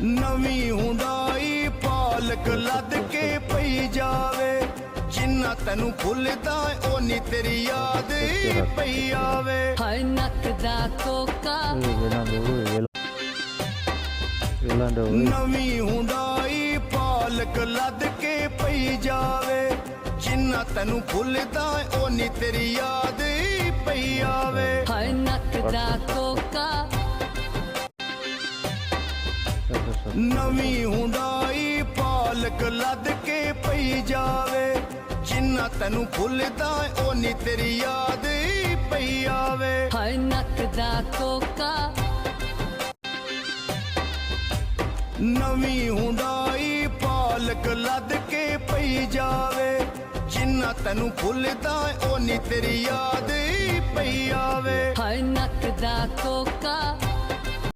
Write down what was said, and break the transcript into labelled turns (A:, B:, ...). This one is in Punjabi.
A: ਨਵੀਂ ਹੁੰਡਾਈ ਪਾਲਕ ਲੱਦ ਕੇ ਪਈ ਜਾਵੇ, ਜਿੰਨਾ ਤੈਨੂੰ ਭੁੱਲਦਾ ਓਨੀ ਤੇਰੀ ਯਾਦ ਪਈ ਆਵੇ।
B: ਹਰ ਨੱਕ ਦਾ ਕੋਕਾ
A: ਨਵੀਂ ਹੁੰਡਾਈ ਪਾਲਕ ਲੱਦ ਕੇ ਪਈ ਜਾਵੇ, ਜਿੰਨਾ ਤੈਨੂੰ ਭੁੱਲਦਾ ਓਨੀ ਤੇਰੀ ਯਾਦ ਪਈ ਆਵੇ।
B: ਹਰ ਨੱਕ ਦਾ ਕੋਕਾ
A: ਨਵੀਂ ਹੁੰਡਾਈ ਪਾਲਕ ਲੱਦ ਕੇ ਪਈ ਜਾਵੇ, ਜਿੰਨਾ ਤੈਨੂੰ ਭੁੱਲਦਾ ਓਨੀ ਤੇਰੀ ਯਾਦ ਪਈ ਆਵੇ।
B: ਹਰ ਨੱਕ ਦਾ ਕੋਕਾ
A: ਨਵੀਂ ਹੁੰਡਾਈ ਪਾਲਕ ਲੱਦ ਕੇ ਪਈ ਜਾਵੇ, ਜਿੰਨਾ ਤੈਨੂੰ ਭੁੱਲਦਾ ਓਨੀ ਤੇਰੀ ਯਾਦ ਪਈ ਆਵੇ।
B: ਹਰ ਨੱਕ ਦਾ ਕੋਕਾ